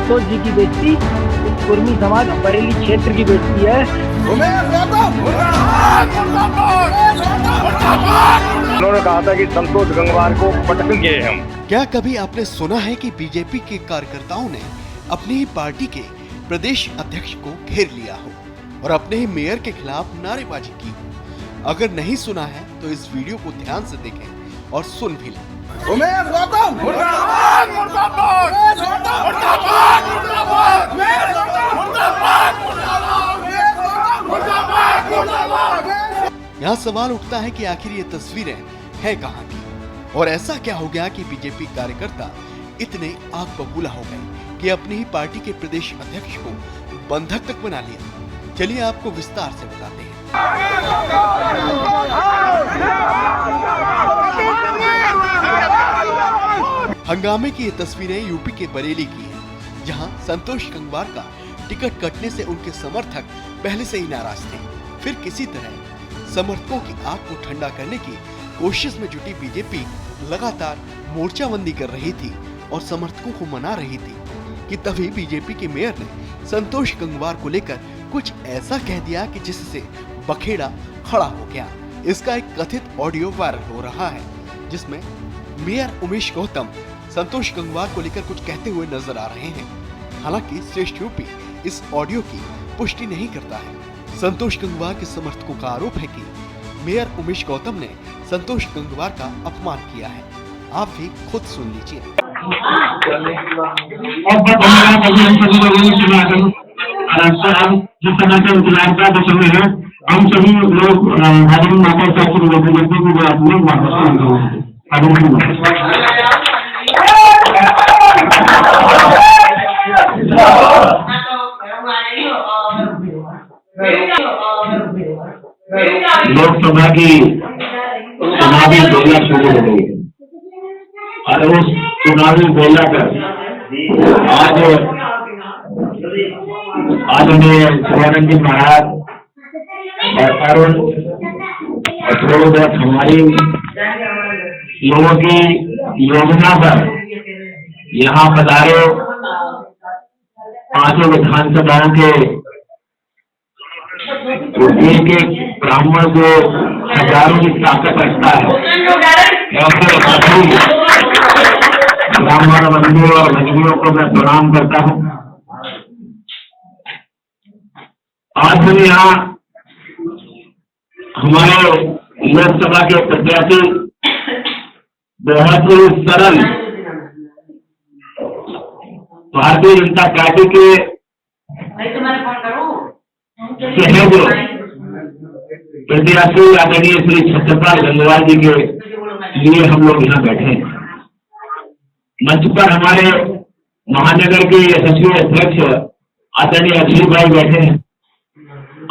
संतोष जी की बेटी कुर्मी समाज बरेली क्षेत्र की बेटी है। उन्होंने कहा था कि संतोष गंगवार को पटकेंगे हम। क्या कभी आपने सुना है कि बीजेपी के कार्यकर्ताओं ने अपनी ही पार्टी के प्रदेश अध्यक्ष को घेर लिया हो और अपने ही मेयर के खिलाफ नारेबाजी की हो? अगर नहीं सुना है तो इस वीडियो को ध्यान से देखें और सुन भी लें। यहाँ सवाल उठता है कि आखिर ये तस्वीरें है कहाँ की और ऐसा क्या हो गया कि बीजेपी कार्यकर्ता इतने आग बबूला हो गए कि अपनी ही पार्टी के प्रदेश अध्यक्ष को बंधक तक बना लिया। चलिए आपको विस्तार से बताते हैं। हंगामे की ये तस्वीरें यूपी के बरेली की हैं, जहां संतोष गंगवार का टिकट कटने से उनके समर्थक पहले से ही नाराज थे। फिर किसी तरह समर्थकों की आग को ठंडा करने की कोशिश में जुटी बीजेपी लगातार मोर्चाबंदी कर रही थी और समर्थकों को मना रही थी कि तभी बीजेपी के मेयर ने संतोष गंगवार को लेकर कुछ ऐसा कह दिया कि जिससे बखेड़ा खड़ा हो गया। इसका एक कथित ऑडियो वायरल हो रहा है जिसमें मेयर उमेश गौतम संतोष गंगवार को लेकर कुछ कहते हुए नजर आ रहे हैं। हालांकि श्रेष्ठ यूपी इस ऑडियो की पुष्टि नहीं करता है। संतोष गंगवार के समर्थकों का आरोप है कि मेयर उमेश गौतम ने संतोष गंगवार का अपमान किया है। आप भी खुद सुन लीजिए। हम सभी लोग माता लोकसभा की चुनावी बेला शुरू हो गई और उस चुनावी बेला पर आज उन्हें शिवानंद जी महाराज और अरुण और थोड़ी बहुत हमारी लोगों की योजना पर यहाँ पधारे पांचों विधानसभाओं के एक एक ब्राह्मण जो हजारों की ताकत रखता है, ऐसे सभी ब्राह्मण बंधुओं और भगिनियों को मैं प्रणाम करता हूँ। आज हम यहाँ हमारे लोकसभा के प्रत्याशी बहुत ही सरल भारतीय जनता पार्टी के सहयोग प्रत्याशी आदरणीय श्री छत्रपाल गंगवार जी के लिए हम लोग यहाँ बैठे हैं। मंच पर हमारे महानगर के यशस्वी अध्यक्ष आदरणीय अखिल भाई बैठे हैं,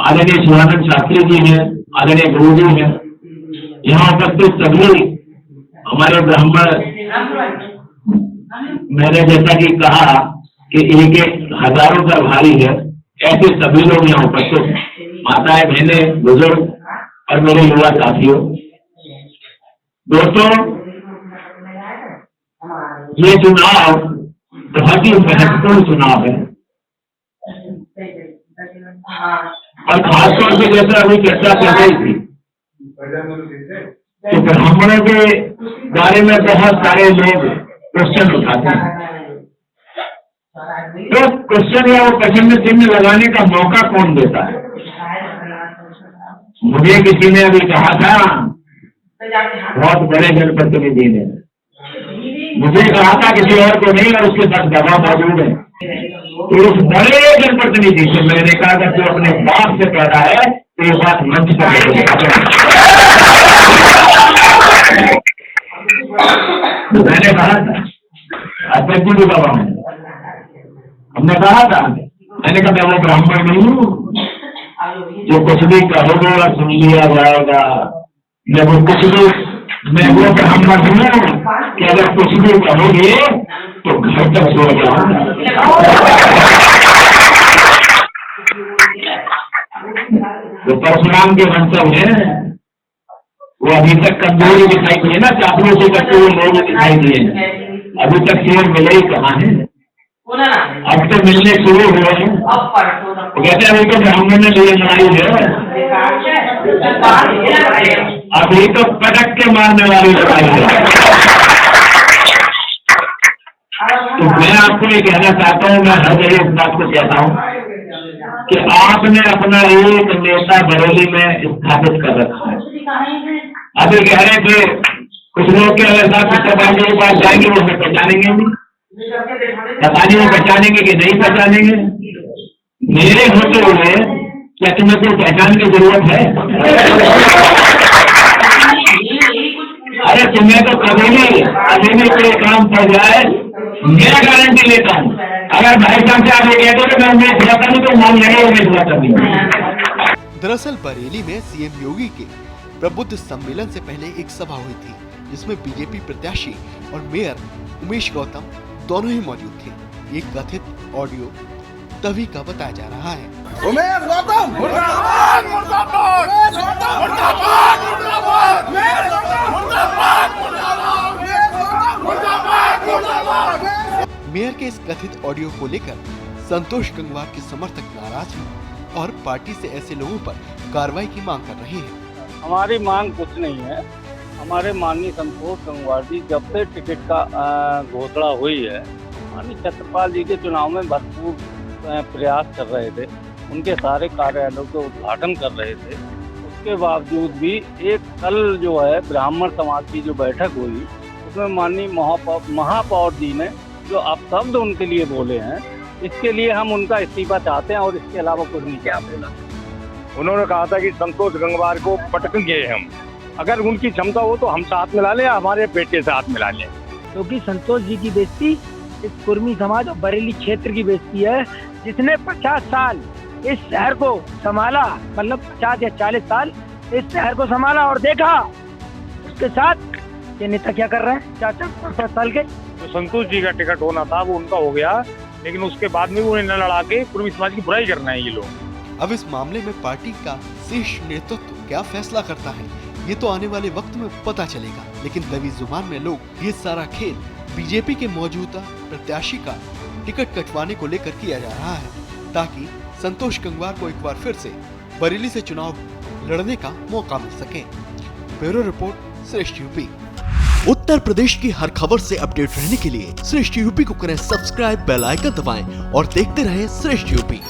आदरणीय शिवानंद शास्त्री जी हैं, आदरणीय गुरु जी हैं। यहाँ उपस्थित सभी हमारे ब्राह्मण, मैंने जैसा कि कहा कि एक एक हजारों का भारी है, ऐसे सभी लोग यहाँ उपस्थित हैं, माताएं, बहनें, बुजुर्ग और मेरे युवा साथियों। दोस्तों, ये चुनाव बहुत ही महत्वपूर्ण चुनाव है और खासतौर से जैसे अभी चर्चा चल रही थी तो ब्राह्मणों के बारे में बहुत सारे लोग क्वेश्चन उठाते हैं। तो क्वेश्चन या वो प्रश्न चिन्ह लगाने का मौका कौन देता है? मुझे किसी ने अभी कहा था, बहुत बड़े जनप्रतिनिधि ने मुझे कहा था, किसी और को नहीं, और उसके साथ दबाव मौजूद है। तो उस बड़े जनप्रतिनिधि से मैंने कहा कि तू अपने बाप से कह रहा है तो ये बात मंच पर मैंने कहा था, अध्यक्ष जी बाबा हमने कहा था, मैंने कहा मैं वो ब्राह्मण नहीं हूँ जो कुछ भी कहोगे और सुन लिया जाएगा। मैं वो कुछ भी, मैं वो ब्राह्मण हूँ कि अगर कुछ भी कहोगे तो घर तक छोड़ जाऊंगा। तो परशुराम के वंशज है, वो अभी तक कमजोरी दिखाई दिए ना, चापलूसी करते हुए लोग दिखाई दिए, अभी तक शेर मिले ही कहाँ है। अब तो मिलने शुरू हुए हैं। कहते अभी तो ब्राह्मण ने लिए लड़ाई है, अभी तो पटक के मारने वाली लड़ाई है। तो मैं आपको ये कहना चाहता हूँ, मैं हर जगह इस बात को कहता हूँ कि आपने अपना एक नेता बरेली में स्थापित कर रखा है। अभी कह रहे थे कुछ लोग के अगर साहब सत्तापाल के पास जाएंगे वो हमें पहचानेंगे नहीं, पता नहीं वो पहचानेंगे कि नहीं पहचानेंगे। मेरे होते हुए क्या तुम्हें कोई पहचान की जरूरत है? अरे तुम्हें तो कभी नहीं कोई काम पड़ जाए, मैं गारंटी लेता हूँ अगर भाई साहब से आप ये कहते तो मैं उम्मीद हुआ करूँ तो मान लगे उम्मीद हुआ कभी। दरअसल बरेली में सीएम योगी के प्रबुद्ध सम्मेलन से पहले एक सभा हुई थी जिसमें बीजेपी प्रत्याशी और मेयर उमेश गौतम दोनों ही मौजूद थे। ये कथित ऑडियो तभी का बताया जा रहा है। उमेश गौतम मुर्दाबाद मुर्दाबाद मुर्दाबाद मुर्दाबाद मुर्दाबाद। मेयर के इस कथित ऑडियो को लेकर संतोष गंगवार के समर्थक नाराज हैं और पार्टी से ऐसे लोगों पर कार्रवाई की मांग कर रहे हैं। हमारी मांग कुछ नहीं है। हमारे माननीय संतोष गंगवार जी जब से टिकट का घोषणा हुई है, माननीय छत्रपाल जी के चुनाव में भरपूर प्रयास कर रहे थे, उनके सारे कार्यालयों के उद्घाटन कर रहे थे। उसके बावजूद भी एक कल जो है ब्राह्मण समाज की जो बैठक हुई उसमें माननीय महापौर जी ने जो अपशब्द उनके लिए बोले हैं, इसके लिए हम उनका इस्तीफा चाहते हैं और इसके अलावा कुछ नहीं चाहते। उन्होंने कहा था कि संतोष गंगवार को पटकेंगे हम, अगर उनकी क्षमता हो तो हम साथ मिला लें, हमारे बेटे से हाथ मिला लें। क्योंकि संतोष जी की बेइज्जती इस कुर्मी समाज और बरेली क्षेत्र की बेइज्जती है, जिसने 50 साल इस शहर को संभाला, मतलब 50 या 40 साल इस शहर को संभाला और देखा उसके साथ ये नेता क्या कर रहे हैं 4-5 साल के। तो संतोष जी का टिकट होना था वो उनका हो गया, लेकिन उसके बाद में वो इन्हें लड़ा के कुर्मी समाज की बुराई करना है ये लोग। अब इस मामले में पार्टी का शीर्ष नेतृत्व क्या फैसला करता है ये तो आने वाले वक्त में पता चलेगा, लेकिन दबी जुबान में लोग ये सारा खेल बीजेपी के मौजूदा प्रत्याशी का टिकट कटवाने को लेकर किया जा रहा है ताकि संतोष गंगवार को एक बार फिर से बरेली से चुनाव लड़ने का मौका मिल सके। ब्यूरो रिपोर्ट, श्रेष्ठ यूपी। उत्तर प्रदेश की हर खबर से अपडेट रहने के लिए श्रेष्ठ यूपी को करें सब्सक्राइब, बेल आइकन दबाएं और देखते रहें श्रेष्ठ यूपी।